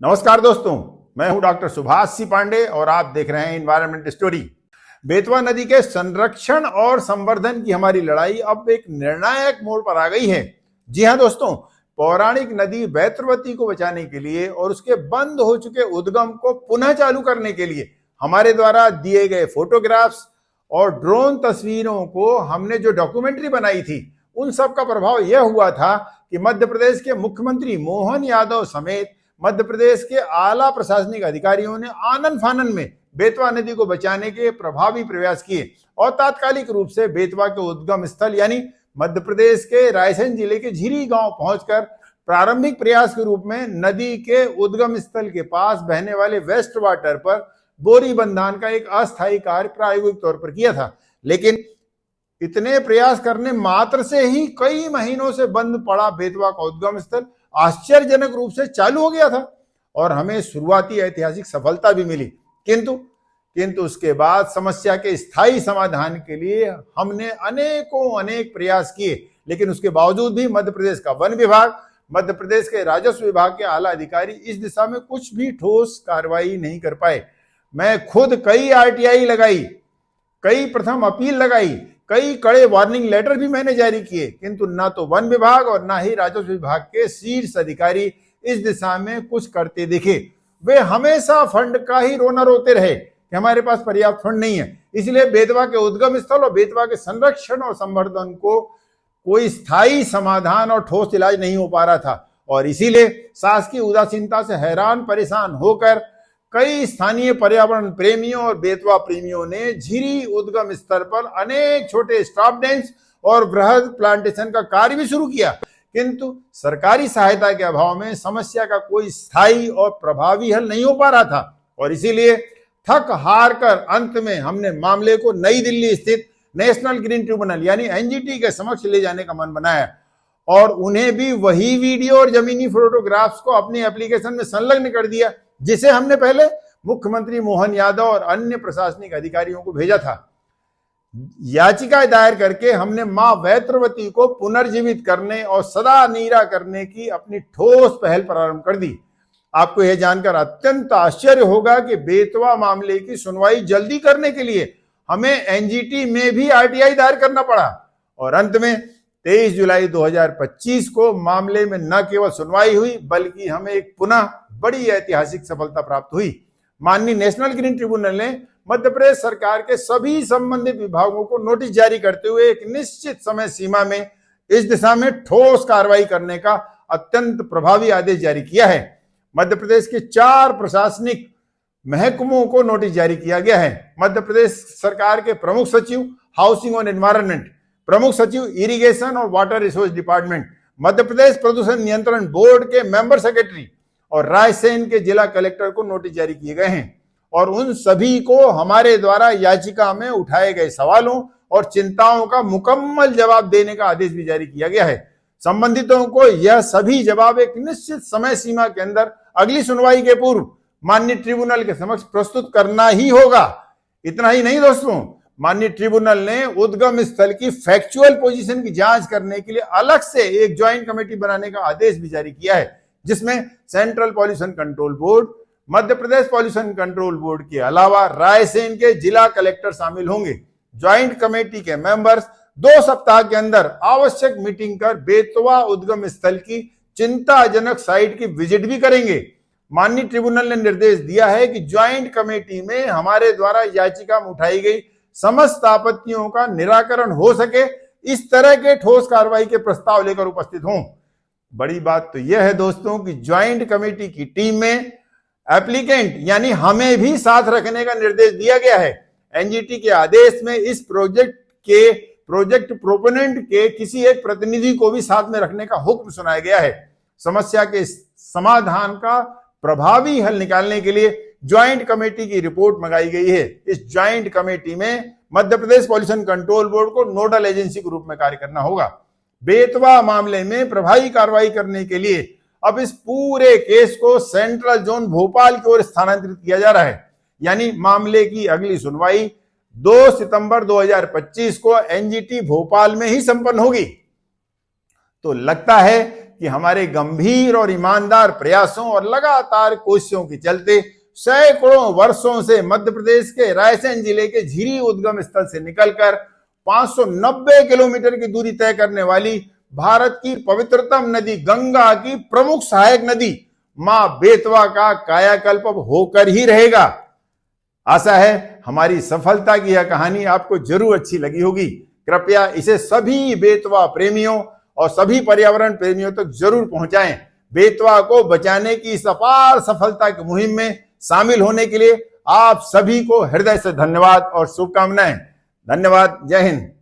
नमस्कार दोस्तों, मैं हूं डॉक्टर सुभाष सी पांडे और आप देख रहे हैं एनवायरमेंट स्टोरी। बेतवा नदी के संरक्षण और संवर्धन की हमारी लड़ाई अब एक निर्णायक मोड़ पर आ गई है। जी हां दोस्तों, पौराणिक नदी बेतवती को बचाने के लिए और उसके बंद हो चुके उद्गम को पुनः चालू करने के लिए हमारे द्वारा दिए गए फोटोग्राफ्स और ड्रोन तस्वीरों को हमने जो डॉक्यूमेंट्री बनाई थी, उन सब का प्रभाव यह हुआ था कि मध्य प्रदेश के मुख्यमंत्री मोहन यादव समेत मध्य प्रदेश के आला प्रशासनिक अधिकारियों ने आनन फानन में बेतवा नदी को बचाने के प्रभावी प्रयास किए और तात्कालिक रूप से बेतवा के उद्गम स्थल यानी मध्य प्रदेश के रायसेन जिले के झिरी गांव पहुंचकर प्रारंभिक प्रयास के रूप में नदी के उद्गम स्थल के पास बहने वाले वेस्ट वाटर पर बोरी बंधान का एक अस्थायी कार्य प्रायोगिक तौर पर किया था। लेकिन इतने प्रयास करने मात्र से ही कई महीनों से बंद पड़ा बेतवा का उद्गम स्थल आश्चर्यजनक रूप से चालू हो गया था और हमें शुरुआती ऐतिहासिक सफलता भी मिली। किंतु उसके बाद समस्या के स्थायी समाधान के लिए हमने अनेक प्रयास किए, लेकिन उसके बावजूद भी मध्य प्रदेश का वन विभाग, मध्य प्रदेश के राजस्व विभाग के आला अधिकारी इस दिशा में कुछ भी ठोस कार्रवाई नहीं कर पाए। मैं खुद कई आरटीआई लगाई, कई प्रथम अपील लगाई, कई कड़े वार्निंग लेटर भी मैंने जारी किए, किंतु ना तो वन विभाग और ना ही राजस्व विभाग के शीर्ष अधिकारी इस दिशा में कुछ करते दिखे। वे हमेशा फंड का ही रोना रोते रहे कि हमारे पास पर्याप्त फंड नहीं है, इसलिए बेतवा के उद्गम स्थल और बेतवा के संरक्षण और संवर्धन को कोई स्थायी समाधान और ठोस इलाज नहीं हो पा रहा था। और इसीलिए शासकीय उदासीनता से हैरान परेशान होकर कई स्थानीय पर्यावरण प्रेमियों और बेतवा प्रेमियों ने झिरी उद्गम स्तर पर अनेक छोटे स्टॉप डैम्स और वृहद प्लांटेशन का कार्य भी शुरू किया, किंतु सरकारी सहायता के अभाव में समस्या का कोई स्थायी और प्रभावी हल नहीं हो पा रहा था। और इसीलिए थक हार कर अंत में हमने मामले को नई दिल्ली स्थित नेशनल ग्रीन ट्रिब्यूनल यानी एनजीटी के समक्ष ले जाने का मन बनाया और उन्हें भी वही वीडियो और जमीनी फोटोग्राफ्स को अपनी एप्लीकेशन में संलग्न कर दिया जिसे हमने पहले मुख्यमंत्री मोहन यादव और अन्य प्रशासनिक अधिकारियों को भेजा था। याचिका दायर करके हमने मां बेतवती को पुनर्जीवित करने और सदा नीरा करने की अपनी ठोस पहल प्रारंभ कर दी। आपको यह जानकर अत्यंत आश्चर्य होगा कि बेतवा मामले की सुनवाई जल्दी करने के लिए हमें एनजीटी में भी आरटीआई दायर करना पड़ा और अंत में 23 जुलाई 2025 को मामले में न केवल सुनवाई हुई बल्कि हमें एक पुनः बड़ी ऐतिहासिक सफलता प्राप्त हुई। माननीय नेशनल ग्रीन ट्रिब्यूनल ने मध्य प्रदेश सरकार के सभी संबंधित विभागों को नोटिस जारी करते हुए एक निश्चित समय सीमा में इस दिशा में ठोस कार्रवाई करने का अत्यंत प्रभावी आदेश जारी किया है। मध्य प्रदेश के 4 प्रशासनिक महकमों को नोटिस जारी किया गया है। मध्य प्रदेश सरकार के प्रमुख सचिव हाउसिंग और एनवायरनमेंट, प्रमुख सचिव इरिगेशन और water resource department, Madhya Pradesh प्रदूषण नियंत्रण बोर्ड के मेंबर सेक्रेटरी और रायसेन के जिला कलेक्टर को नोटिस जारी किए गए हैं और उन सभी को हमारे द्वारा याचिका में उठाए गए सवालों और चिंताओं का मुकम्मल जवाब देने का आदेश भी जारी किया गया है। संबंधितों को यह सभी जवाब एक निश्चित समय सीमा के अंदर अगली सुनवाई के पूर्व माननीय ट्रिब्यूनल के समक्ष प्रस्तुत करना ही होगा। इतना ही नहीं दोस्तों, माननीय ट्रिब्यूनल ने उद्गम स्थल की फैक्चुअल पोजीशन की जांच करने के लिए अलग से एक ज्वाइंट कमेटी बनाने का आदेश भी जारी किया है, जिसमें central pollution control board, Madhya Pradesh pollution control board के अलावा रायसेन के जिला कलेक्टर शामिल होंगे। ज्वाइंट कमेटी के मेंबर्स 2 सप्ताह के अंदर आवश्यक मीटिंग कर बेतवा उद्गम स्थल की चिंताजनक साइट की विजिट भी करेंगे। माननीय ट्रिब्यूनल ने निर्देश दिया है कि ज्वाइंट कमेटी में हमारे द्वारा याचिका में उठाई गई समस्त आपत्तियों का निराकरण हो सके, इस तरह के ठोस कार्रवाई के प्रस्ताव लेकर उपस्थित हों। बड़ी बात तो यह है दोस्तों कि ज्वाइंट कमेटी की टीम में एप्लीकेंट यानी हमें भी साथ रखने का निर्देश दिया गया है। एनजीटी के आदेश में इस प्रोजेक्ट प्रोपोनेंट के किसी एक प्रतिनिधि को भी साथ में रखने का हुक्म सुनाया गया है। समस्या के समाधान का प्रभावी हल निकालने के लिए ज्वाइंट कमेटी की रिपोर्ट मंगाई गई है। इस ज्वाइंट कमेटी में Madhya Pradesh pollution control board को नोडल एजेंसी के रूप में कार्य करना होगा। बेतवा मामले में प्रभावी कार्रवाई करने के लिए अब इस पूरे केस को सेंट्रल जोन भोपाल की ओर स्थानांतरित किया जा रहा है, यानी मामले की अगली सुनवाई 2 सितंबर 2025 को एनजीटी भोपाल में ही संपन्न होगी। तो लगता है कि हमारे गंभीर और ईमानदार प्रयासों और लगातार कोशिशों के चलते सैकड़ों वर्षों से मध्य प्रदेश के रायसेन जिले के झिरी उद्गम स्थल से निकलकर 590 किलोमीटर की दूरी तय करने वाली भारत की पवित्रतम नदी गंगा की प्रमुख सहायक नदी मां बेतवा का कायाकल्प अब होकर ही रहेगा। आशा है हमारी सफलता की यह कहानी आपको जरूर अच्छी लगी होगी। कृपया इसे सभी बेतवा प्रेमियों और सभी पर्यावरण प्रेमियों तक जरूर पहुंचाएं। बेतवा को बचाने की इस अपार सफलता की मुहिम में शामिल होने के लिए आप सभी को हृदय से धन्यवाद और शुभकामनाएं। धन्यवाद। जय हिंद।